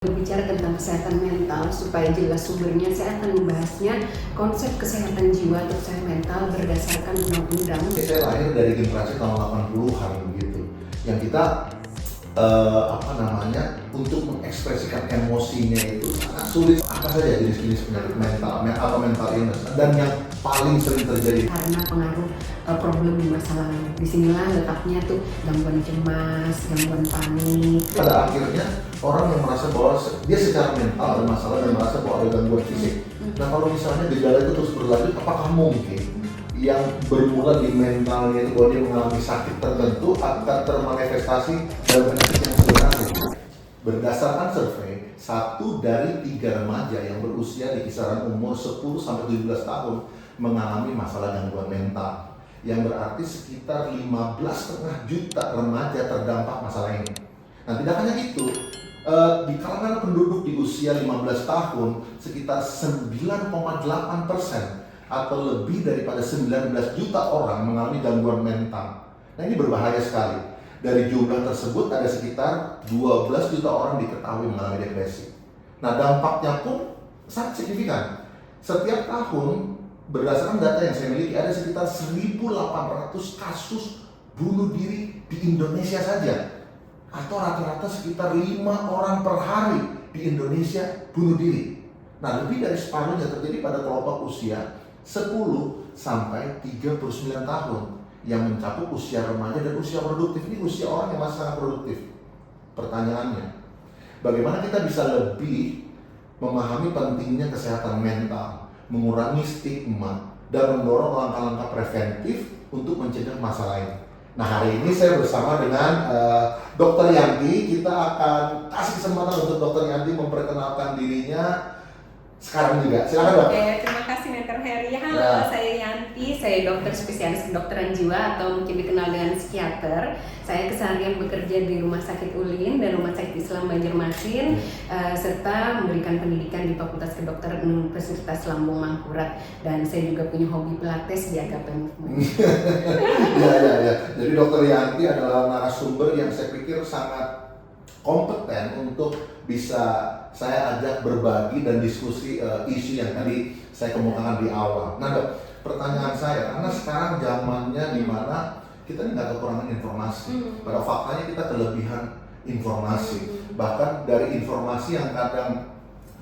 Berbicara tentang kesehatan mental supaya jelas sumbernya, saya akan membahasnya konsep kesehatan jiwa atau kesehatan mental berdasarkan undang-undang. Saya lahir dari generasi tahun 80-an begitu, yang kita untuk mengekspresikan emosinya itu sangat sulit. Apa saja jenis-jenis penyakit mental atau mental illness, dan yang paling sering terjadi Karena pengaruh problem di masa lalu. Disinilah letaknya tuh gangguan cemas, gangguan panik. Pada akhirnya orang yang merasa bahwa dia secara mental ada masalah dan merasa bahwa ada gangguan fisik. Nah, kalau misalnya gejala itu terus berlanjut, apakah mungkin yang bermula di mentalnya itu bahwa dia mengalami sakit tertentu akan termanifestasi dalam penyakit yang sebenarnya? Berdasarkan survei, 1 dari 3 remaja yang berusia di kisaran umur 10-17 tahun mengalami masalah gangguan mental, yang berarti sekitar 15,5 juta remaja terdampak masalah ini. Nah, tidak hanya itu, di kalangan penduduk di usia 15 tahun, sekitar 9,8% atau lebih daripada 19 juta orang mengalami gangguan mental. Nah, ini berbahaya sekali. Dari jumlah tersebut ada sekitar 12 juta orang diketahui mengalami depresi. Nah, dampaknya pun sangat signifikan. Setiap tahun, berdasarkan data yang saya miliki, ada sekitar 1.800 kasus bunuh diri di Indonesia saja. Atau rata-rata sekitar 5 orang per hari di Indonesia bunuh diri. Nah, lebih dari separuhnya terjadi pada kelompok usia 10 sampai 39 tahun yang mencakup usia remaja dan usia produktif. Ini usia orang yang masih sangat produktif. Pertanyaannya, bagaimana kita bisa lebih memahami pentingnya kesehatan mental, mengurangi stigma, dan mendorong langkah-langkah preventif untuk mencegah masalah ini? Nah, hari ini saya bersama dengan Dr. Yanti. Kita akan kasih kesempatan untuk Dr. Yanti memperkenalkan dirinya sekarang juga. Silakan, Dok. Oke, terima kasih Dr. Heri. Halo, saya Yanti, saya dokter spesialis kedokteran jiwa atau mungkin dikenal dengan psikiater. Saya keseharian bekerja di Rumah Sakit Ulin dan Rumah Sakit Islam Banjarmasin, serta memberikan pendidikan di Fakultas Kedokteran Universitas Lambung Mangkurat, dan saya juga punya hobi pilates di Agape Movement. Ya. Jadi Dr. Yanti adalah narasumber yang saya pikir sangat kompeten untuk bisa saya ajak berbagi dan diskusi isu yang tadi saya kemukakan di awal. Nah, Dok, pertanyaan saya, karena sekarang zamannya di mana kita ini nggak kekurangan informasi. Pada faktanya kita kelebihan informasi. Bahkan dari informasi yang kadang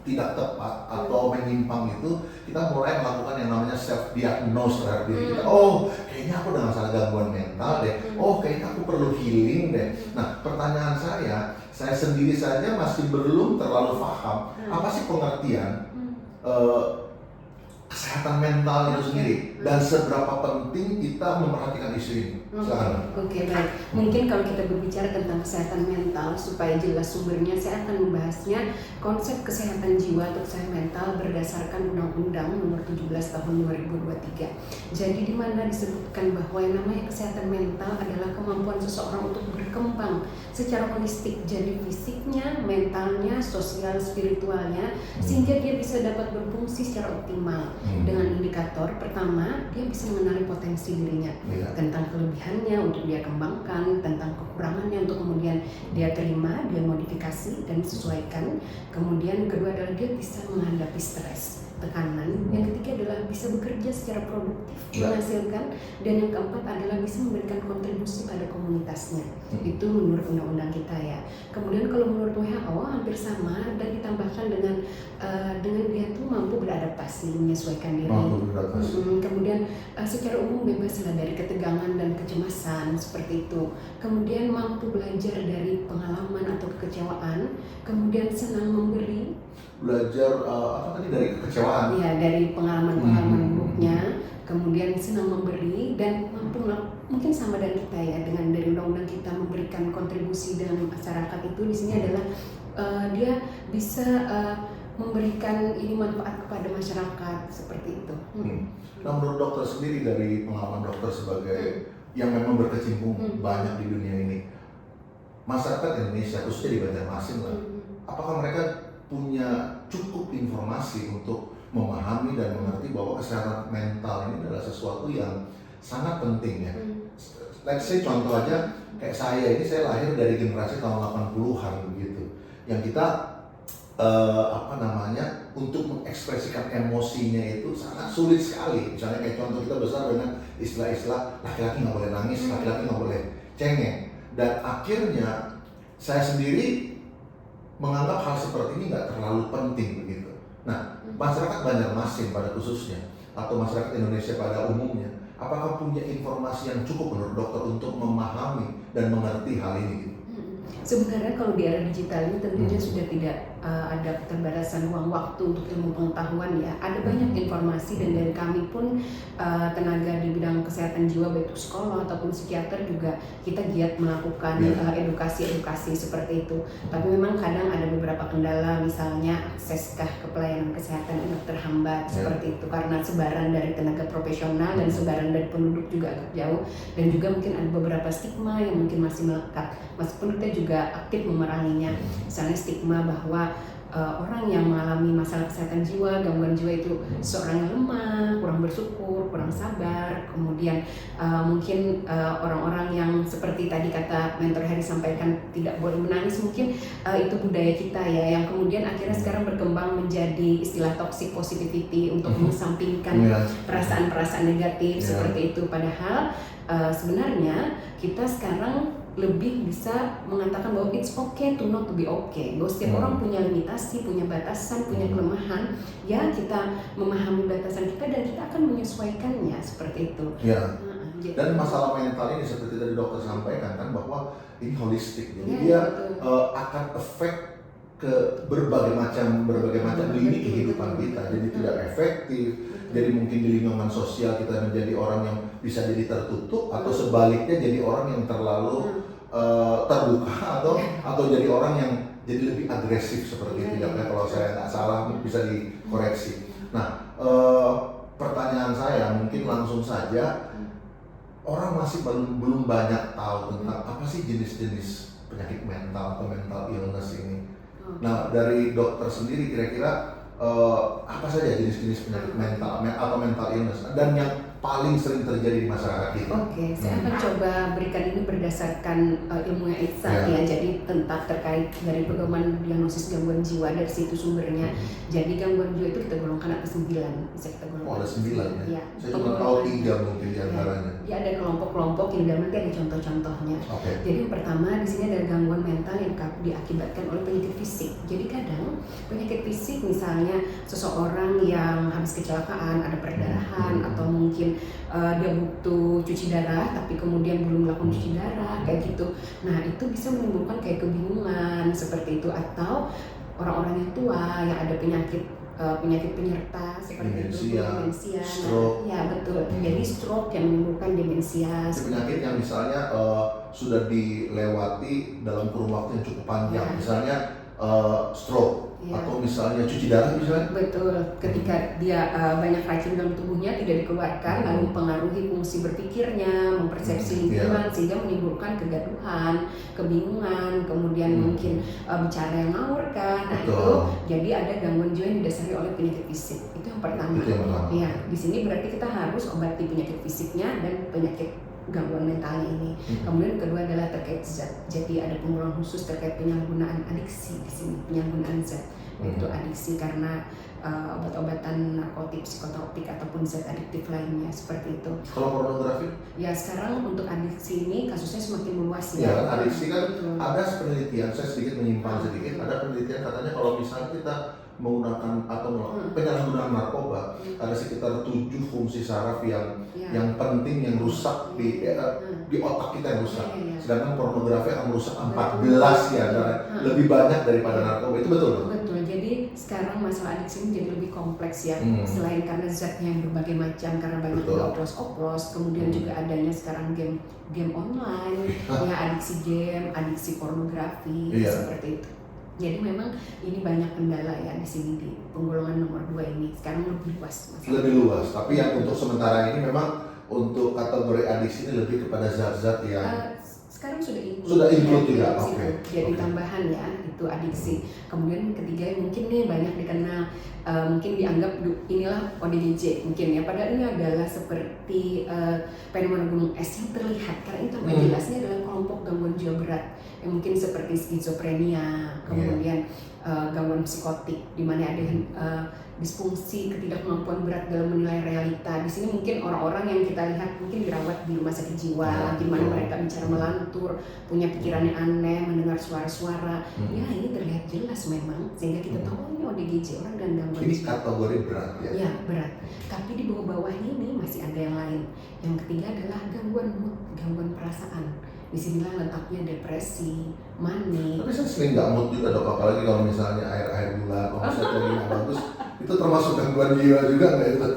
tidak tepat atau menyimpang itu, kita mulai melakukan yang namanya self diagnose terhadap diri kita. Oh, kayaknya aku ada masalah gangguan mental deh. Oh, kayaknya aku perlu healing deh. Nah, pertanyaan saya sendiri saja masih belum terlalu paham apa sih pengertian kesehatan mental itu sendiri dan seberapa penting kita memperhatikan isu ini. Oke, baik. Mungkin kalau kita berbicara tentang kesehatan mental supaya jelas sumbernya, saya akan membahasnya konsep kesehatan jiwa atau kesehatan mental berdasarkan Undang-Undang Nomor 17 Tahun 2023. Jadi di mana disebutkan bahwa yang namanya kesehatan mental adalah kemampuan seseorang untuk berkembang secara holistik, jadi fisiknya, mentalnya, sosial, spiritualnya, sehingga dia bisa dapat berfungsi secara optimal. Dengan indikator pertama, dia bisa mengenali potensi dirinya, tentang kelebihannya untuk dia kembangkan, tentang kekurangannya untuk kemudian dia terima, dia modifikasi dan sesuaikan. Kemudian kedua adalah dia bisa menghadapi stres, tekanan. Yang ketiga adalah bisa bekerja secara produktif, menghasilkan, dan yang keempat adalah bisa memberikan kontribusi pada komunitasnya. Itu menurut undang-undang kita ya. Kemudian kalau menurut WHO hampir sama, dan ditambahkan dengan dia tuh mampu beradaptasi, menyesuaikan diri. Kemudian secara umum bebas lah dari ketegangan dan kecemasan seperti itu. Kemudian mampu belajar dari pengalaman atau kekecewaan. Kemudian senang memberi. Belajar dari kekecewaan? Iya, dari pengalaman-pengalaman buruknya. Kemudian senang memberi dan mampu, mungkin sama dengan kita ya, dengan dari undang-undang kita memberikan kontribusi dengan masyarakat. Itu di sini adalah dia bisa memberikan ini manfaat kepada masyarakat seperti itu. Nah, menurut dokter sendiri, dari pengalaman dokter sebagai yang memang berkecimpung banyak di dunia ini, masyarakat Indonesia khususnya di Banjarmasin lah, apakah mereka punya cukup informasi untuk memahami dan mengerti bahwa kesehatan mental ini adalah sesuatu yang sangat penting ya? Let's say contoh aja, kayak saya ini, saya lahir dari generasi tahun 80-an begitu, yang kita untuk mengekspresikan emosinya itu sangat sulit sekali. Misalnya kayak contoh kita besar dengan istilah-istilah laki-laki nggak boleh nangis, laki-laki nggak boleh cengeng, dan akhirnya saya sendiri menganggap hal seperti ini nggak terlalu penting begitu. Nah, masyarakat Banjarmasin pada khususnya atau masyarakat Indonesia pada umumnya, apakah punya informasi yang cukup menurut dokter untuk memahami dan mengerti hal ini? Sebenarnya kalau di era digital ini tentunya sudah tidak ada keterbatasan ruang waktu untuk ilmu pengetahuan ya. Ada banyak informasi, dan dari kami pun tenaga di bidang kesehatan jiwa baik itu psikolog ataupun psikiater juga kita giat melakukan edukasi seperti itu. Tapi memang kadang ada beberapa kendala, misalnya akseskah ke pelayanan kesehatan yang terhambat seperti itu karena sebaran dari tenaga profesional dan sebaran dari penduduk juga agak jauh, dan juga mungkin ada beberapa stigma yang mungkin masih melekat. Meskipun kita juga aktif memeranginya, misalnya stigma bahwa orang yang mengalami masalah kesehatan jiwa, gangguan jiwa itu seorang yang lemah, kurang bersyukur, kurang sabar, kemudian mungkin orang-orang yang seperti tadi kata mentor Heri sampaikan tidak boleh menangis, mungkin itu budaya kita ya, yang kemudian akhirnya sekarang berkembang menjadi istilah toxic positivity untuk mengesampingkan perasaan-perasaan negatif seperti itu. Padahal sebenarnya kita sekarang lebih bisa mengatakan bahwa it's okay to not to be okay. Bahwa setiap orang punya limitasi, punya batasan, punya kelemahan. Ya, kita memahami batasan kita dan kita akan menyesuaikannya seperti itu. Ya. Dan masalah mental ini seperti tadi dokter sampaikan kan, bahwa ini holistik. Jadi dia akan efek ke berbagai macam lini kehidupan kita. Jadi tidak efektif. Jadi mungkin di lingkungan sosial kita menjadi orang yang bisa jadi tertutup, atau sebaliknya jadi orang yang terlalu terbuka, atau jadi orang yang jadi lebih agresif seperti itu. Kalau saya nggak salah bisa dikoreksi. Nah, pertanyaan saya mungkin langsung saja, orang masih belum banyak tahu tentang apa sih jenis-jenis penyakit mental atau mental illness ini. Nah, dari dokter sendiri kira-kira apa saja jenis-jenis penyakit mental atau mental illness dan yang paling sering terjadi di masyarakat kita? Oke, saya akan coba berikan ini berdasarkan ilmu yang eksak ya. Jadi tentang terkait dari pedoman diagnosis gangguan jiwa, dari situ sumbernya. Jadi gangguan jiwa itu kita golongkan atas 9, bisa kita golongkan. Ada 9 ya? Saya cuma tahu 3 mungkin di antaranya. Ya, ada kelompok-kelompok yang nanti ada contoh-contohnya. Jadi yang pertama di sini ada gangguan mental yang diakibatkan oleh penyakit fisik. Jadi kadang penyakit fisik, misalnya seseorang yang habis kecelakaan, ada perdarahan, atau mungkin dia butuh cuci darah tapi kemudian belum melakukan cuci darah kayak gitu. Nah, itu bisa menimbulkan kayak kebingungan seperti itu. Atau orang-orang yang tua yang ada penyakit penyerta seperti demensia, stroke. Ya betul. Jadi stroke yang menimbulkan demensia. Penyakit yang misalnya sudah dilewati dalam kurun waktu yang cukup panjang, misalnya stroke. Atau misalnya cuci darah misalnya. Betul, ketika dia banyak racun dalam tubuhnya tidak dikeluarkan, lalu mempengaruhi fungsi berpikirnya, mempersepsi lingkungan, sehingga menimbulkan kegaduhan, kebingungan, kemudian mungkin bicara yang ngawur kan. Nah, itu jadi ada gangguan jiwa yang didasari oleh penyakit fisik. Itu yang pertama. Ya, di sini berarti kita harus obati penyakit fisiknya dan penyakit gangguan mentalnya ini. Kemudian kedua adalah terkait zat. Jadi ada pengurangan khusus terkait penyalahgunaan adiksi di sini, penyalahgunaan zat. Itu adiksi karena obat-obatan narkotik, psikotropik ataupun zat adiktif lainnya seperti itu. Kalau pornografi? Ya, sekarang untuk adiksi ini kasusnya semakin meluas ya. Ya, adiksi kan ada penelitian, saya sedikit menyimpang sedikit, ada penelitian katanya kalau misalnya kita menggunakan atau penyalahgunaan narkoba, ada sekitar 7 fungsi saraf yang penting yang rusak di otak kita yang rusak. Sedangkan pornografi akan merusak 14 ya, lebih banyak daripada narkoba. Itu betul? Betul. Jadi sekarang masalah adiksi ini jadi lebih kompleks ya. Selain karena zatnya yang berbagai macam, karena banyak oplos-oplos, kemudian juga adanya sekarang game online, ya adiksi game, adiksi pornografi seperti itu. Jadi memang ini banyak kendala ya di sini di penggolongan nomor 2 ini. Sekarang lebih luas masalah. Lebih luas, tapi yang untuk sementara ini memang untuk kategori adiksi ini lebih kepada zat-zat yang sekarang sudah include juga. Jadi tambahan ya. itu adiksi. Kemudian ketiga mungkin nih banyak dikenal, mungkin dianggap inilah ODGJ mungkin ya, padahal ini adalah seperti fenomena gunung es yang terlihat karena itu jelasnya adalah kelompok gangguan jiwa berat yang mungkin seperti skizofrenia, kemudian gangguan psikotik di mana ada disfungsi ketidakmampuan berat dalam menilai realita. Di sini mungkin orang-orang yang kita lihat mungkin dirawat di rumah sakit jiwa, di mana mereka bicara melantur, punya pikiran yang aneh, mendengar suara-suara. Ya ini terlihat jelas memang, sehingga kita tahu ini ODGJ, orang dengan gangguan Ini jiwa. kategori berat ya? Ya berat. Tapi di bawah-bawahnya ini masih ada yang lain. Yang ketiga adalah gangguan mood, gangguan perasaan. Disinilah letaknya depresi, manik. Tapi saya sering nggak mood juga dok, apalagi kalau misalnya air bulan, omset lagi nggak bagus, itu termasuk gangguan jiwa juga nggak itu?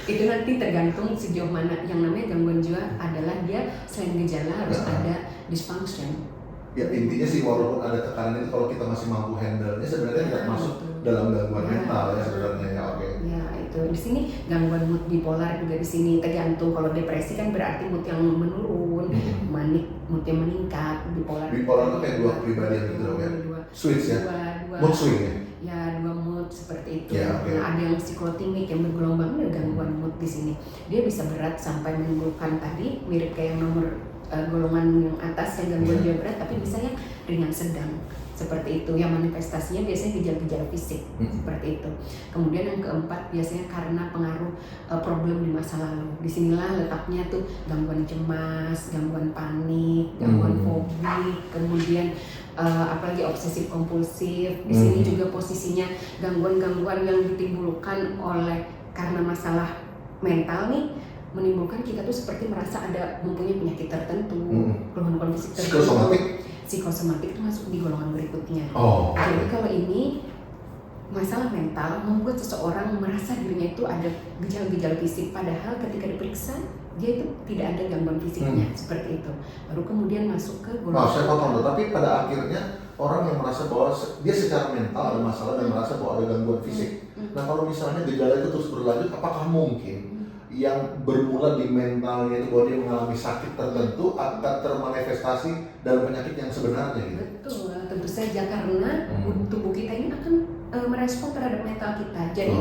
Itu nanti tergantung sejauh mana. Yang namanya gangguan jiwa adalah dia selain gejala harus ada dysfunction. Ya intinya sih walaupun ada tekanan itu kalau kita masih mampu handle-nya sebenarnya nggak masuk dalam gangguan mental ya sebenarnya ya oke. Ya itu di sini gangguan mood bipolar juga di sini tergantung. Kalau depresi kan berarti mood yang menurun, manik mood yang meningkat, bipolar. Bipolar itu kayak dua kepribadian gitu dong ya? Switch ya? Mood swing ya? Ya dua mood seperti itu. Ya, okay. Nah, ada yang siklotimik yang bergelombang, ada gangguan mood di sini. Dia bisa berat sampai menimbulkan tadi mirip kayak yang nomor golongan yang atas yang gangguan jiwa berat, tapi bisa yang ringan sedang seperti itu. Yang manifestasinya biasanya gejala-gejala fisik seperti itu. Kemudian yang keempat biasanya karena pengaruh problem di masa lalu. Disinilah letaknya tuh gangguan cemas, gangguan panik, gangguan fobik, kemudian apalagi obsesif kompulsif. Di sini juga posisinya gangguan-gangguan yang ditimbulkan oleh karena masalah mental nih, menimbulkan kita tuh seperti merasa ada mempunyai penyakit tertentu, keluhan fisik tertentu. Psikosomatik itu masuk di golongan berikutnya. Jadi kalau ini masalah mental membuat seseorang merasa dirinya itu ada gejala-gejala fisik, padahal ketika diperiksa dia itu tidak ada gangguan fisiknya seperti itu. Baru kemudian masuk ke golongan. Saya potong, tapi pada akhirnya orang yang merasa bahwa dia secara mental ada masalah dan merasa bahwa ada gangguan fisik. Nah kalau misalnya gejala itu terus berlanjut, apakah mungkin yang bermula di mentalnya itu bahwa dia mengalami sakit tertentu akan termanifestasi dalam penyakit yang sebenarnya gitu? Betul, tentu saja karena tubuh kita ini akan merespon terhadap mental kita. Jadi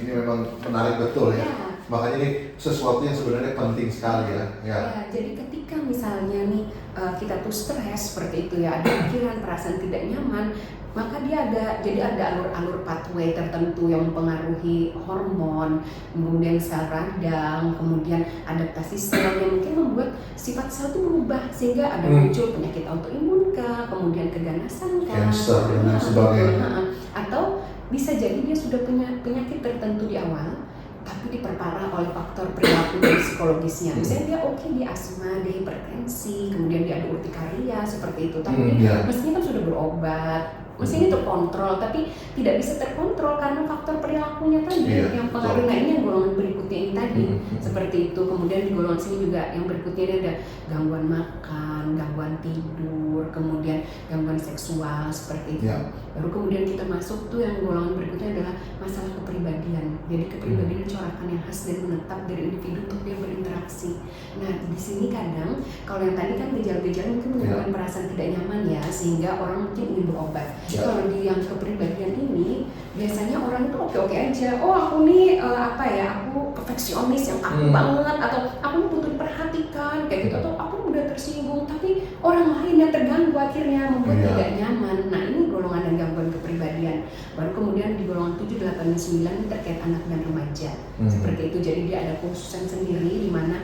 ini memang menarik betul ya. Makanya ini sesuatu yang sebenarnya penting sekali ya. Jadi ketika misalnya nih kita tuh stres seperti itu ya, ada pikiran, perasaan tidak nyaman, maka dia ada alur-alur pathway tertentu yang mempengaruhi hormon, kemudian sel radang, kemudian adaptasi sel yang mungkin membuat sifat sel itu berubah sehingga ada muncul penyakit autoimun kah, kemudian keganasan kah, cancer dan sebagainya. Atau bisa jadi dia sudah punya penyakit tertentu di awal tapi diperparah oleh faktor perilaku dan psikologisnya. Misalnya dia dia asma, dia hipertensi, kemudian dia ada urtikaria seperti itu. Tapi mestinya kan sudah berobat, mestinya terkontrol, tapi tidak bisa terkontrol karena faktor perilakunya tadi yang pengaruh. Nah ini yang golongan berikutnya ini tadi seperti itu. Kemudian di golongan sini juga yang berikutnya ini ada gangguan makan, gangguan tidur, kemudian gangguan seksual seperti itu. Baru kemudian kita masuk tuh yang golongan berikutnya adalah masalah kepribadian. Jadi kepribadian corakan yang khas dan menetap dari individu untuk dia berinteraksi. Nah di sini kadang kalau yang tadi kan gejala-gejala mungkin menimbulkan perasaan tidak nyaman ya, sehingga orang mungkin ingin berobat. Kalau di yang kepribadian ini biasanya orang itu oke-oke aja. Oh aku nih aku perfeksionis yang aku banget, atau aku butuh diperhatikan kayak gitu, atau aku mudah tersinggung, tapi orang lain yang terganggu akhirnya membuat tidak nyaman. Nah ini golongan dan gangguan kepribadian. Baru kemudian di golongan 7, 8, dan 9 ini terkait anak dan remaja seperti itu. Jadi dia ada khususan sendiri di mana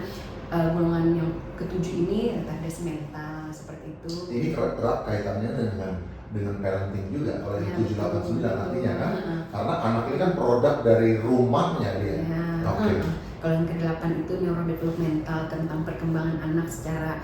golongan yang ketujuh ini retardasi mental seperti itu. Ini erat kaitannya dengan parenting juga kalau yang 7, 8, 9 artinya kan, karena anak ini kan produk dari rumahnya dia. Kalau yang ke-8 itu neurodevelopmental, tentang perkembangan anak secara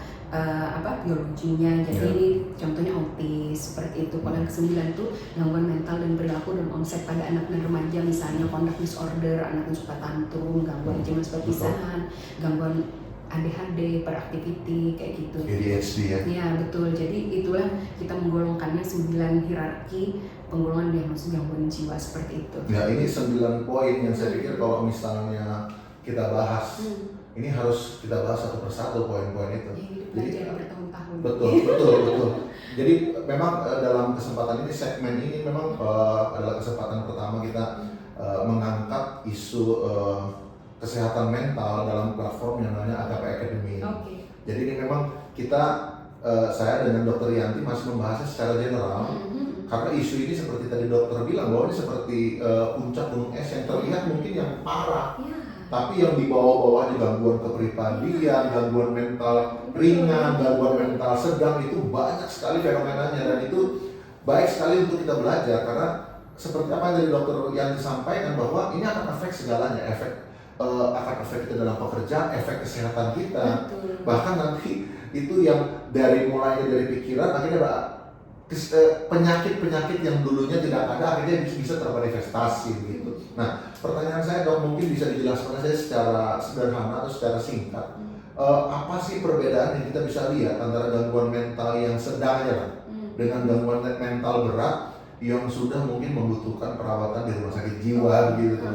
biologinya. Jadi ini contohnya autis seperti itu. Kalau yang ke-9 itu gangguan mental dan perilaku dan onset pada anak dan remaja, misalnya conduct disorder, anak yang suka tantrum, gangguan cemas perpisahan, gangguan ADHD, hyperactivity kayak gitu. ADHD ya? Iya betul. Jadi itulah kita menggolongkannya 9 hierarki penggolongan diagnosis gangguan jiwa seperti itu. Ya ini 9 poin yang saya pikir kalau misalnya kita bahas ini harus kita bahas satu persatu poin-poin itu. Ya, hidup Jadi belajar bertahun-tahun. betul. Jadi memang dalam kesempatan ini, segmen ini memang adalah kesempatan pertama kita mengangkat isu kesehatan mental dalam platform yang namanya Agape Academy. Jadi ini memang kita, saya dengan Dr. Yanti masih membahasnya secara general, karena isu ini seperti tadi dokter bilang bahwa ini seperti puncak gunung es yang terlihat mungkin yang parah, tapi yang di bawah-bawahnya gangguan kepribadian, gangguan mental ringan, gangguan mental sedang, itu banyak sekali fenomenanya, dan itu baik sekali untuk kita belajar, karena seperti apa yang dari dokter yang disampaikan bahwa ini akan efek segalanya, akan efek kita dalam pekerjaan, efek kesehatan kita, bahkan nanti itu yang mulai dari pikiran akhirnya penyakit-penyakit yang dulunya tidak ada akhirnya bisa termanifestasi gitu. Nah, pertanyaan saya dok, mungkin bisa dijelaskan saya secara sederhana atau secara singkat, apa sih perbedaan yang kita bisa lihat antara gangguan mental yang sedang dengan gangguan mental berat yang sudah mungkin membutuhkan perawatan di rumah sakit jiwa gitu.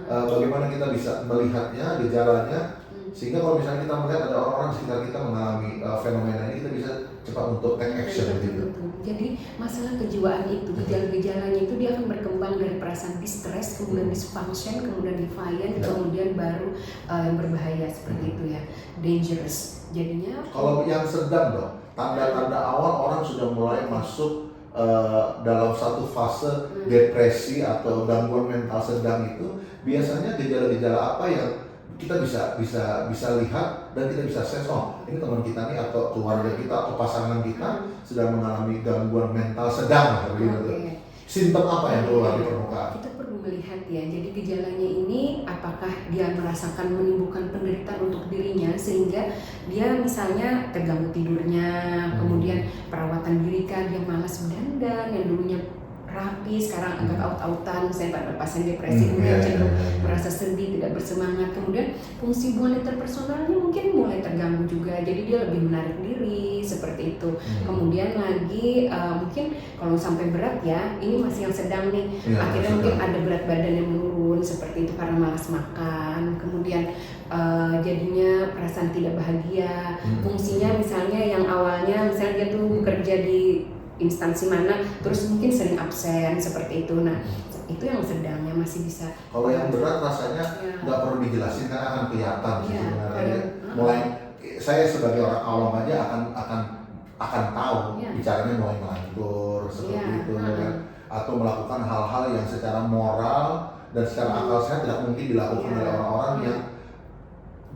Bagaimana kita bisa melihatnya, gejalanya, sehingga kalau misalnya kita melihat ada orang-orang di sekitar kita mengalami fenomena ini, kita bisa cepat untuk take action gitu. Jadi masalah kejiwaan itu, gejala-gejalanya itu dia akan berkembang dari perasaan distress, kemudian dysfunction, kemudian defiant, kemudian baru yang berbahaya seperti itu ya, dangerous. Jadinya kalau yang sedang dong, tanda-tanda awal orang sudah mulai masuk dalam satu fase depresi atau gangguan mental sedang itu, biasanya gejala-gejala apa yang kita bisa lihat dan kita bisa sense, oh ini teman kita nih atau keluarga kita atau pasangan kita sedang mengalami gangguan mental sedang gitu. Simptom apa yang keluar di permukaan? Kita perlu melihat ya, jadi gejalanya ini apakah dia merasakan menimbulkan penderitaan untuk dirinya sehingga dia misalnya terganggu tidurnya, kemudian perawatan diri kan, dia malas berdandan, yang dulunya rapi sekarang agak aut-autan, misalnya pada pasien depresi kemudian cenderung merasa sedih, tidak bersemangat, kemudian fungsi hubungan interpersonalnya mungkin mulai terganggu juga, jadi dia lebih menarik diri seperti itu. Kemudian lagi mungkin kalau sampai berat ya, ini masih yang sedang nih, akhirnya mungkin ada berat badan yang menurun seperti itu karena malas makan, kemudian jadinya perasaan tidak bahagia, fungsinya misalnya yang awalnya misalnya dia tuh kerja di instansi mana, terus mungkin sering absen seperti itu. Nah, itu yang sedangnya masih bisa. Kalau yang berat rasanya nggak perlu dijelasin karena akan kelihatan sebenarnya. Mulai saya sebagai orang awam aja akan tahu bicaranya mulai ngelantur seperti itu kan, atau melakukan hal-hal yang secara moral dan secara akal sehat tidak mungkin dilakukan oleh orang-orang yang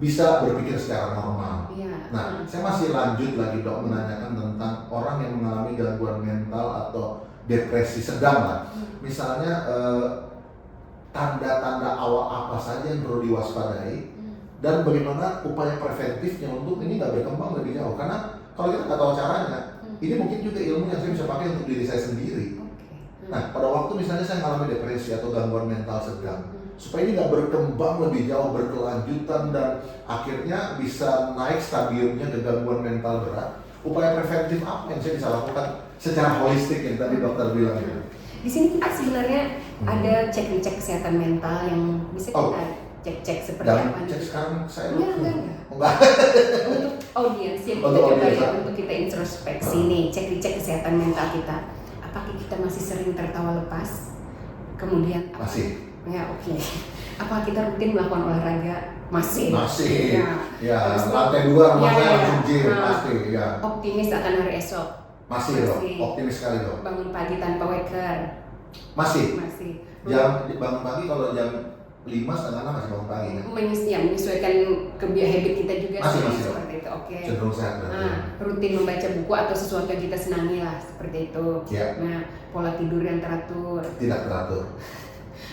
bisa berpikir secara normal. Nah, saya masih lanjut lagi dok menanyakan tentang orang yang mengalami gangguan mental atau depresi sedang lah. Misalnya tanda-tanda awal apa saja yang perlu diwaspadai dan bagaimana upaya preventifnya untuk ini nggak berkembang lebih jauh. Karena kalau kita nggak tahu caranya, ini mungkin juga ilmu yang saya bisa pakai untuk diri saya sendiri. Nah, pada waktu misalnya saya mengalami depresi atau gangguan mental sedang, supaya ini nggak berkembang lebih jauh, berkelanjutan dan akhirnya bisa naik stadiumnya ke gangguan mental berat, upaya preventif apa yang saya bisa lakukan secara holistik yang tadi dokter bilang itu? Di sini kita sebenarnya ada cek kesehatan mental yang bisa kita cek seperti apa. Cek sekarang saya enggak. Untuk audiens yang kita coba ya, untuk kita introspeksi nih, cek kesehatan mental kita. Apakah kita masih sering tertawa lepas? Kemudian masih. Ya oke. Apa kita rutin melakukan olahraga? Masih. Ya, lantai 2 rumah saya langsung gym, pasti. Ya. Optimis akan hari esok? Masih dong, optimis sekali dong. Bangun pagi tanpa waker? Masih. Jam bangun pagi kalau jam 5 setengah 6 masih bangun pagi kan? Menyesuaikan habit kita juga masih seperti itu. Oke. Cenderung sehat berarti. Rutin membaca buku atau sesuatu yang kita senangi lah seperti itu. Nah, pola tidur yang teratur? Tidak teratur.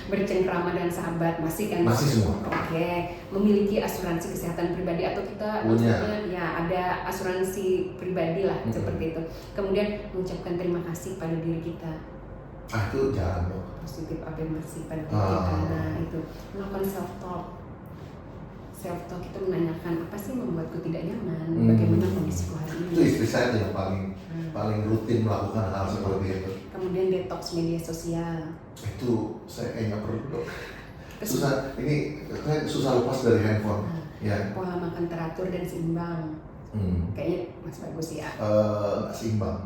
Bercengkrama dengan sahabat masih kan? Masih semua. Oke. Memiliki asuransi kesehatan pribadi atau kita maksudnya ya ada asuransi pribadi lah seperti itu. Kemudian mengucapkan terima kasih pada diri kita. Itu jarang dong. Positif afirmasi pada diri kita. Nah, itu melakukan self talk itu menanyakan apa sih membuatku tidak nyaman, bagaimana kondisiku hari ini. Itu istri saya yang paling rutin melakukan hal seperti itu. Kemudian detox media sosial. Itu saya kayaknya perlu dok. Susah lepas dari handphone. Ya. Pola makan teratur dan seimbang. Kayaknya Mas bagus ya. Nggak seimbang.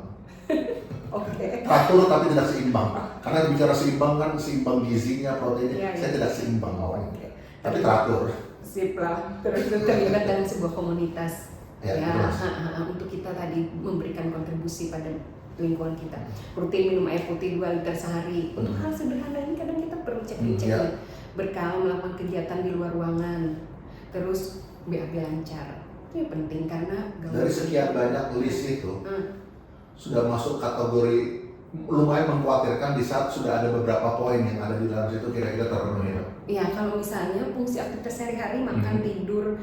Oke. Teratur tapi tidak seimbang. Karena bicara seimbang kan seimbang gizinya, proteinnya. Iya, Saya iya. tidak seimbang awalnya. Oke. Tapi teratur. Sip lah. Terus terlibat dalam sebuah komunitas. Ya, Untuk kita tadi memberikan kontribusi pada lingkungan kita. Rutin minum air putih 2 liter sehari. Untuk hal sederhana ini kadang kita perlu cek-cek. Ya. Berkala melakukan kegiatan di luar ruangan. Terus BAB lancar. Itu penting karena Dari sekian banyak list itu sudah masuk kategori lumayan mengkhawatirkan di saat sudah ada beberapa poin yang ada di dalam situ kira-kira terpenuhi. Ya, kalau misalnya fungsi aktivitas sehari-hari, makan, tidur,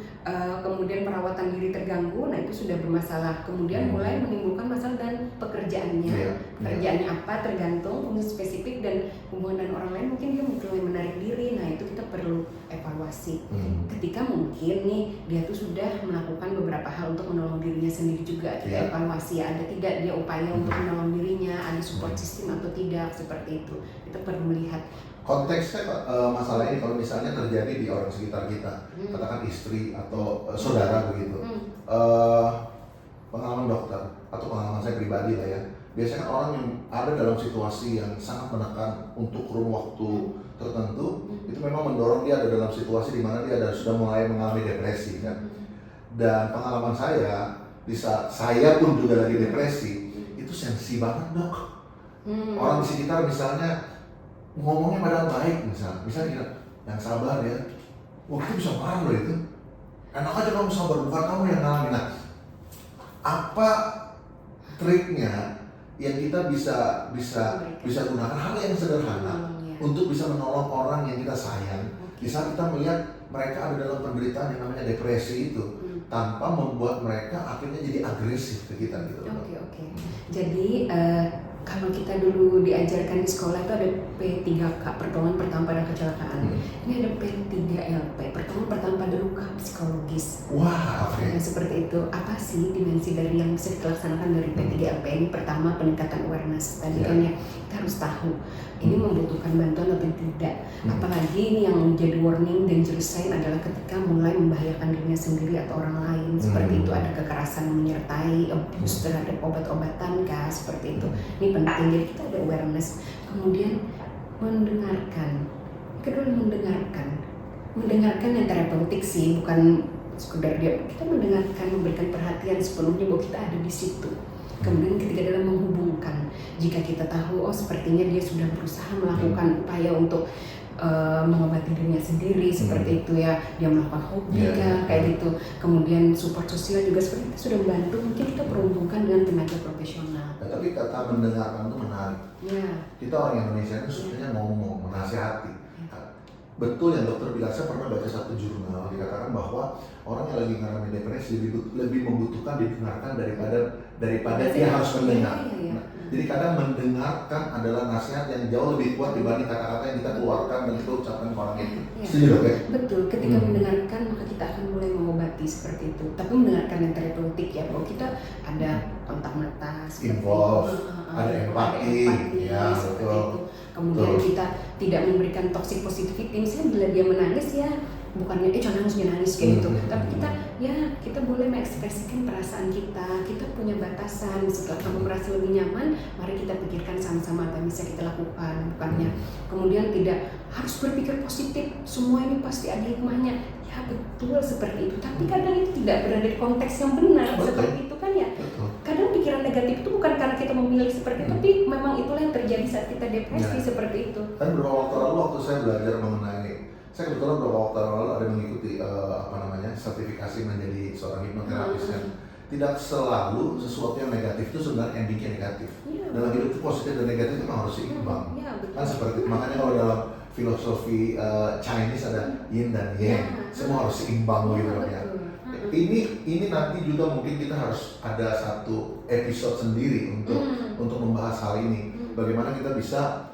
kemudian perawatan diri terganggu, nah itu sudah bermasalah. Kemudian mulai menimbulkan masalah dan pekerjaannya. Pekerjaannya apa tergantung fungsi spesifik dan hubungan dengan orang lain, mungkin dia mulai menarik diri. Nah, itu kita perlu evaluasi. Ketika mungkin nih dia tuh sudah melakukan beberapa hal untuk menolong dirinya sendiri juga, kita evaluasi ada tidak dia upaya untuk menolong dirinya, ada support system atau tidak, seperti itu. Kita perlu melihat. Konteksnya masalah ini kalau misalnya terjadi di orang sekitar kita, katakan istri atau saudara begitu, pengalaman dokter atau pengalaman saya pribadi lah ya, biasanya orang yang ada dalam situasi yang sangat menekan untuk kurun waktu tertentu, itu memang mendorong dia ada dalam situasi di mana dia sudah mulai mengalami depresi kan. Dan pengalaman saya, di saat saya pun juga lagi depresi, itu sensi banget dok. Orang di sekitar misalnya ngomongnya padahal baik, misalnya kita yang sabar ya, wah itu bisa marah loh itu, enak aja kamu sabar, bukan kamu yang ngalamin. Nah, apa triknya yang kita bisa gunakan hal yang sederhana untuk bisa menolong orang yang kita sayang di saat kita melihat mereka ada dalam penderitaan yang namanya depresi itu, tanpa membuat mereka akhirnya jadi agresif ke kita gitu. Oke. Jadi kalau kita dulu diajarkan di sekolah itu ada P3K, pertolongan pertama pada kecelakaan. Ini ada P3LP, pertolongan pertama pada luka psikologis. Wah, oke. Nah, seperti itu. Apa sih dimensi dari yang bisa kita laksanakan dari P3LP ini? Pertama, peningkatan awareness. Tadi kan ya, kita harus tahu ini membutuhkan bantuan atau tidak. Apalagi ini yang menjadi warning dangerous sign adalah ketika mulai membahayakan dirinya sendiri atau orang lain. Seperti itu, ada kekerasan menyertai, abuse terhadap obat-obatan kah, seperti itu. Ini penting, jadi kita ada awareness. Kemudian mendengarkan. Kedua, mendengarkan yang terapeutik sih, bukan sekedar dia. Kita mendengarkan, memberikan perhatian sepenuhnya bahwa kita ada di situ. Kemudian ketika dalam menghubungkan, jika kita tahu sepertinya dia sudah berusaha melakukan upaya untuk mengobati dirinya sendiri, seperti itu ya, dia melakukan hobi kayak gitu. Kemudian support sosial juga seperti itu sudah membantu, mungkin kita perhubungkan dengan tenaga profesional. Tapi kata mendengarkan itu menarik. Kita orang Indonesia itu sukanya ngomong, menasihati. Betul yang dokter bilang, saya pernah baca satu jurnal dikatakan bahwa orang yang lagi mengalami depresi lebih membutuhkan didengarkan daripada dia harus mendengar. Jadi kadang mendengarkan adalah nasihat yang jauh lebih kuat dibanding kata-kata yang kita keluarkan dan kita ucapkan ke orang itu. Setuju dok ya? Betul, ketika mendengarkan maka kita akan mulai mengobati seperti itu. Tapi mendengarkan yang terapeutik ya, bahwa kita ada kontak mata, involve, ada empati, ya seperti betul. itu. Kemudian kita tidak memberikan toxic positivity, misalnya bila dia menangis ya bukannya jangan nangis kayak gitu, tapi kita boleh mengekspresikan perasaan kita punya batasan. Setelah kamu merasa lebih nyaman, mari kita pikirkan sama-sama apa yang bisa kita lakukan, bukannya kemudian tidak harus berpikir positif, semua ini pasti ada hikmahnya. Ya betul seperti itu, tapi kadang itu tidak berada di konteks yang benar. Seperti itu kan ya. Kadang pikiran negatif itu bukan karena kita memilih seperti itu, tapi memang itulah yang terjadi saat kita depresi seperti itu. Kan beberapa waktu lalu waktu saya belajar mengenai, saya kebetulan beberapa waktu lalu ada mengikuti sertifikasi menjadi seorang hipnoterapis kan. Tidak selalu sesuatu yang negatif itu sebenarnya endingnya negatif. Dalam hidup itu positif dan negatif itu memang harus seimbang. Kan seperti itu. Makanya kalau dalam filosofi Chinese ada yin dan yang, semua harus seimbang gitu ya. Ini nanti juga mungkin kita harus ada satu episode sendiri untuk membahas hal ini. Bagaimana kita bisa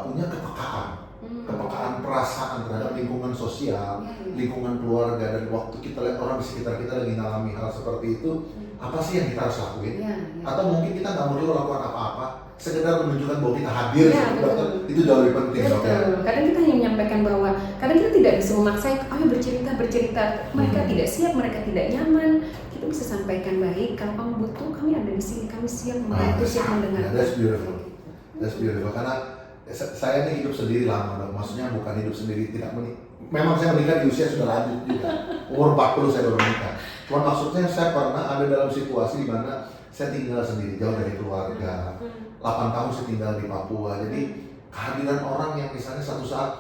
punya kepekaan kepekaan perasaan terhadap lingkungan sosial, lingkungan keluarga, dan waktu kita lihat orang di sekitar kita lagi mengalami hal seperti itu, apa sih yang kita harus lakuin? Atau mungkin kita nggak perlu lakukan apa-apa, sekedar menunjukkan bahwa kita hadir seperti dokter, itu jauh lebih penting. Betul. Kadang kita hanya menyampaikan bahwa kadang kita tidak bisa memaksa, ayo bercerita. Mereka tidak siap, mereka tidak nyaman. Kita bisa sampaikan, baik, kalau kamu butuh, kami ada di sini, kami siap membantu, siap mendengar. That's beautiful. Karena saya ini hidup sendiri lama dong, maksudnya bukan hidup sendiri memang saya menikah di usia sudah lanjut juga, umur 40 saya baru menikah. Cuman maksudnya saya pernah ada dalam situasi di mana saya tinggal sendiri, jauh dari keluarga. 8 tahun saya tinggal di Papua, jadi kehadiran orang yang misalnya satu saat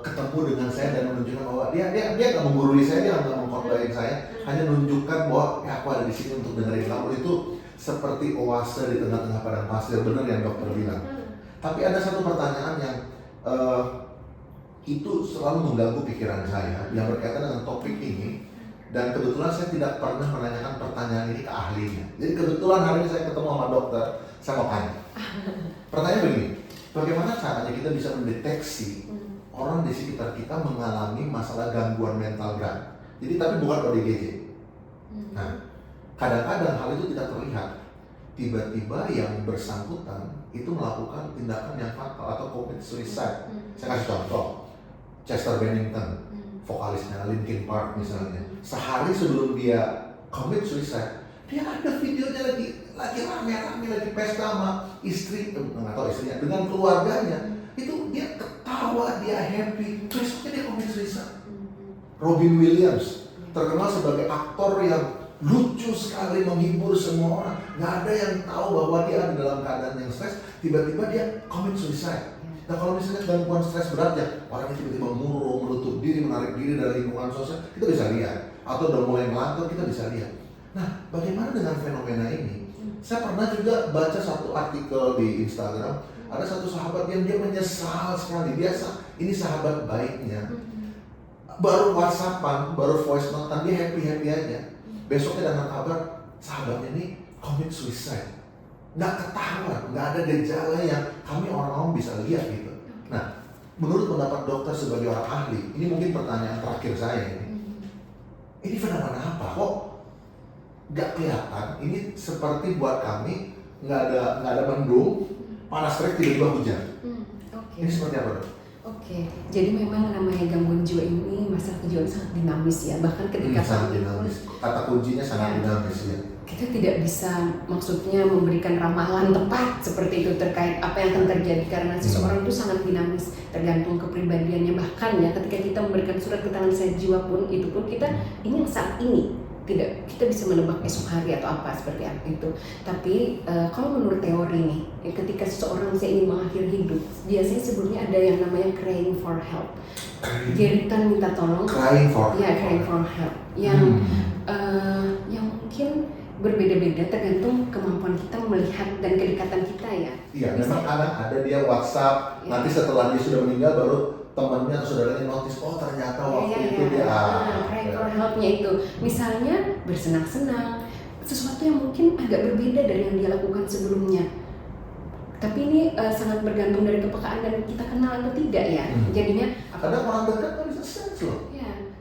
ketemu dengan saya dan menunjukkan bahwa dia nggak menggurui saya, dia nggak mengkhotbahin saya, hanya menunjukkan bahwa aku ada di sini untuk dengerin kamu, itu seperti oase di tengah-tengah padang pasir, benar yang dokter bilang. Tapi ada satu pertanyaan yang itu selalu mengganggu pikiran saya yang berkaitan dengan topik ini, dan kebetulan saya tidak pernah menanyakan pertanyaan ini ke ahlinya. Jadi kebetulan hari ini saya ketemu sama dokter, saya mau tanya. Pertanyaan begini, bagaimana caranya kita bisa mendeteksi orang di sekitar kita mengalami masalah gangguan mental berat? Jadi tapi bukan ODGJ. Nah, kadang-kadang hal itu tidak terlihat. Tiba-tiba yang bersangkutan itu melakukan tindakan yang fatal atau commit suicide. Saya kasih contoh, Chester Bennington, vokalisnya Linkin Park misalnya. Sehari sebelum dia commit suicide, dia ada videonya lagi rame-rame, lagi pesta sama istri, nggak tahu istrinya, dengan keluarganya. Itu dia ketawa, dia happy, besoknya dia commit suicide. Robin Williams terkenal sebagai aktor yang lucu sekali, menghibur semua orang. Nggak ada yang tahu bahwa dia ada dalam keadaan yang stres, tiba-tiba dia commit suicide. Nah kalau misalnya gangguan stres berat ya, orang itu tiba-tiba murung, menutup diri, menarik diri dari lingkungan sosial, kita bisa lihat. Atau udah mulai melantur, kita bisa lihat. Nah bagaimana dengan fenomena ini? Saya pernah juga baca satu artikel di Instagram, ada satu sahabat yang dia menyesal sekali. Biasa, ini sahabat baiknya, baru WhatsAppan, baru voice note, dia happy-happy aja. Besoknya dengan kabar, sahabatnya ini commit suicide. Nggak ketahuan, nggak ada gejala yang kami orang-orang bisa lihat gitu. Nah, menurut pendapat dokter sebagai orang ahli, ini mungkin pertanyaan terakhir saya ini. Ini fenomena apa? Kok nggak kelihatan? Ini seperti buat kami nggak ada mendung, panas terik tiba-tiba hujan. Ini seperti apa dok? Oke, jadi memang namanya gangguan jiwa ini masalah kejiwaan sangat dinamis ya, bahkan ketika sangat dinamis. Kata kuncinya sangat dinamis ya. Kita tidak bisa maksudnya memberikan ramalan tepat seperti itu terkait apa yang akan terjadi karena seseorang itu sangat dinamis, tergantung kepribadiannya. Bahkan ya ketika kita memberikan surat keterangan sehat jiwa pun itu pun kita ini yang saat ini tidak, kita bisa menebak esok hari atau apa seperti apa itu. Tapi kalau menurut teori nih, ketika seseorang ingin mengakhiri hidup, biasanya sebelumnya ada yang namanya crying for help, jeritan minta tolong. Crying for help. Yang mungkin berbeda-beda tergantung kemampuan kita melihat dan kedekatan kita ya. Iya, memang ada dia WhatsApp, nanti setelah dia sudah meninggal baru temannya atau saudaranya notice, oh ternyata waktu itu dia crying for help-nya itu misalnya bersenang-senang, sesuatu yang mungkin agak berbeda dari yang dia lakukan sebelumnya, tapi ini sangat bergantung dari kepekaan dan kita kenal atau tidak ya. Jadinya kadang orang dekat kan bisa sense loh,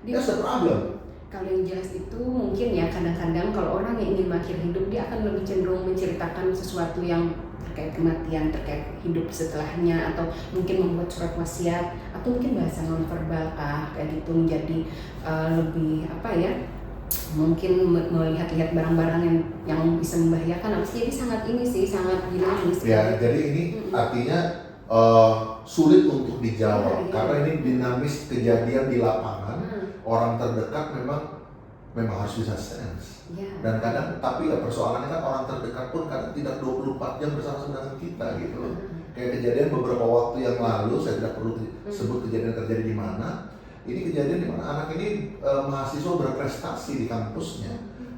dia ada problem. Kalau yang jelas itu mungkin ya kadang-kadang kalau orang yang ingin mengakhiri hidup dia akan lebih cenderung menceritakan sesuatu yang terkait kematian, terkait hidup setelahnya, atau mungkin membuat surat wasiat, atau mungkin bahasa nonverbal kayak gitu menjadi lebih apa ya, mungkin melihat-lihat barang-barang yang bisa membahayakan. Jadi sangat dinamis. Ya, jadi ini artinya sulit untuk dijawab karena ini dinamis kejadian di lapangan. Orang terdekat memang harus bisa sense. Dan kadang, tapi ya persoalannya kan orang terdekat pun kadang tidak 24 jam bersama-sama dengan kita gitu loh. Kayak kejadian beberapa waktu yang lalu, saya tidak perlu sebut kejadian terjadi di mana. Ini kejadian di mana anak ini mahasiswa berprestasi di kampusnya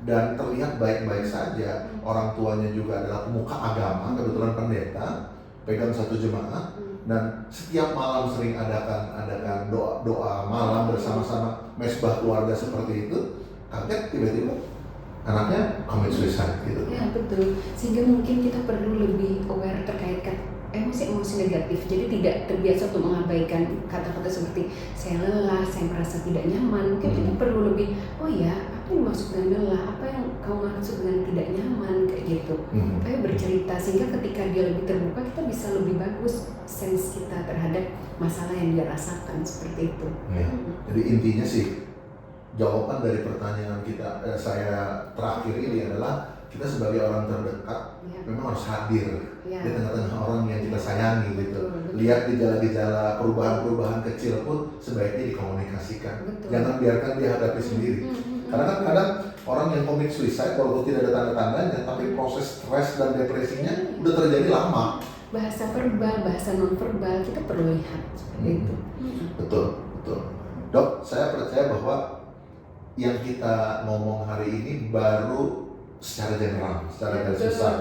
dan terlihat baik-baik saja. Orang tuanya juga adalah pemuka agama, kebetulan pendeta, pegang satu jemaat. Dan setiap malam sering adakan doa malam bersama-sama mesbah keluarga seperti itu. Kaget tiba-tiba anaknya commit suicide gitu. Ya betul, sehingga mungkin kita perlu lebih aware terkait emosi-emosi negatif. Jadi tidak terbiasa untuk mengabaikan kata-kata seperti saya lelah, saya merasa tidak nyaman. Mungkin kita perlu lebih, oh ya, apa yang dimaksud dengan lelah, apa yang kau maksud dengan tidak nyaman, kayak gitu. Ayo bercerita, sehingga ketika dia lebih terbuka, kita bisa lebih bagus sense kita terhadap masalah yang dia rasakan, seperti itu. Ya. Jadi intinya sih, jawaban dari pertanyaan kita saya terakhir ini adalah kita sebagai orang terdekat memang harus hadir di tengah-tengah orang yang kita sayangi gitu. Lihat gejala-gejala perubahan-perubahan kecil pun sebaiknya dikomunikasikan. Jangan biarkan dia hadapi sendiri. Karena kan kadang orang yang commit suicide walaupun tidak ada tanda-tandanya, tapi proses stres dan depresinya udah terjadi lama. Bahasa verbal, bahasa non-verbal kita perlu lihat seperti itu. Betul. Dok, saya percaya bahwa yang kita ngomong hari ini baru secara general, secara garis besar.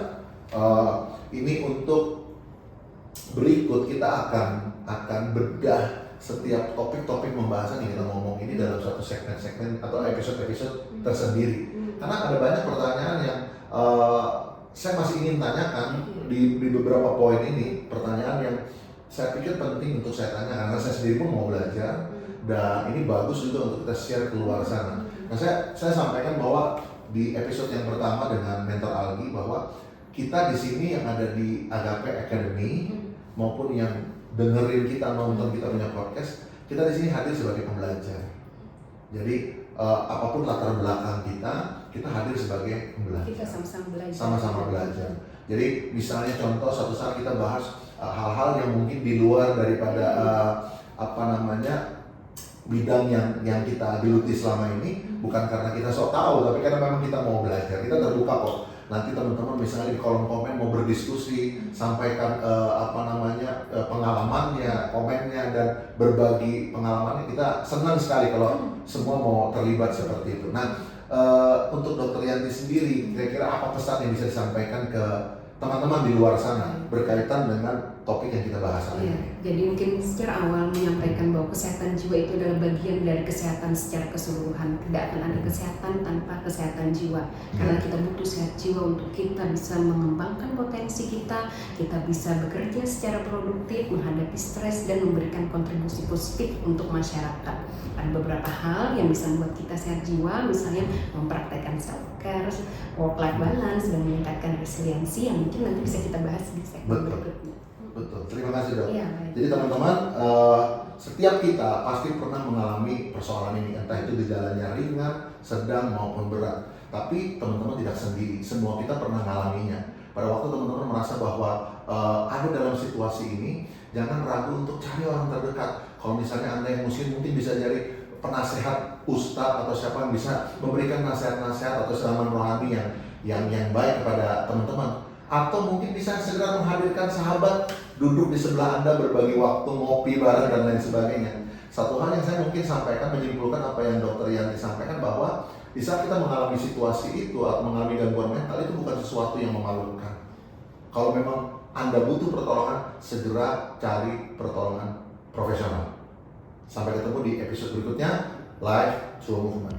Ini untuk berikut kita akan bedah setiap topik-topik pembahasan yang kita ngomong ini dalam satu segmen-segmen atau episode-episode tersendiri. Karena ada banyak pertanyaan yang saya masih ingin tanyakan di beberapa poin ini, pertanyaan yang saya pikir penting untuk saya tanya karena saya sendiri pun mau belajar dan ini bagus juga untuk kita share keluar sana. Nah, saya sampaikan bahwa di episode yang pertama dengan Mentor Algi bahwa kita di sini yang ada di Agape Academy maupun yang dengerin kita, nonton kita punya podcast, kita di sini hadir sebagai pembelajar. Jadi apapun latar belakang kita hadir sebagai pembelajar. Kita sama-sama belajar. Sama-sama belajar. Jadi misalnya contoh suatu saat kita bahas hal-hal yang mungkin di luar daripada bidang yang kita geluti selama ini, bukan karena kita sok tahu, tapi karena memang kita mau belajar. Kita terbuka kok. Nanti teman-teman misalnya di kolom komen mau berdiskusi, sampaikan pengalamannya, komennya dan berbagi pengalamannya. Kita senang sekali kalau semua mau terlibat seperti itu. Nah, untuk Dr. Yanti sendiri, kira-kira apa pesan yang bisa disampaikan ke teman-teman di luar sana berkaitan dengan topik yang kita bahas hari ini? Jadi mungkin secara awal menyampaikan bahwa kesehatan jiwa itu adalah bagian dari kesehatan secara keseluruhan. Tidak akan ada kesehatan tanpa kesehatan jiwa. Karena kita butuh sehat jiwa untuk kita bisa mengembangkan potensi kita bisa bekerja secara produktif, menghadapi stres dan memberikan kontribusi positif untuk masyarakat. Ada beberapa hal yang bisa membuat kita sehat jiwa, misalnya mempraktekkan self-care, work-life balance, dan meningkatkan resiliensi yang mungkin nanti bisa kita bahas di segmen berikutnya. Betul, terima kasih dok. Ya, jadi teman-teman, setiap kita pasti pernah mengalami persoalan ini, entah itu gejalanya ringan, sedang maupun berat. Tapi teman-teman tidak sendiri, semua kita pernah mengalaminya. Pada waktu teman-teman merasa bahwa ada dalam situasi ini, jangan ragu untuk cari orang terdekat. Kalau misalnya Anda yang muslim mungkin bisa cari penasehat ustadz atau siapa yang bisa memberikan nasihat-nasihat atau siraman rohani yang baik kepada teman-teman. Atau mungkin bisa segera menghadirkan sahabat duduk di sebelah Anda, berbagi waktu, ngopi bareng dan lain sebagainya. Satu hal yang saya mungkin sampaikan, menyimpulkan apa yang Dr. Yanti sampaikan, bahwa di saat kita mengalami situasi itu atau mengalami gangguan mental, itu bukan sesuatu yang memalukan. Kalau memang Anda butuh pertolongan, segera cari pertolongan profesional. Sampai ketemu di episode berikutnya, Live Through Movement.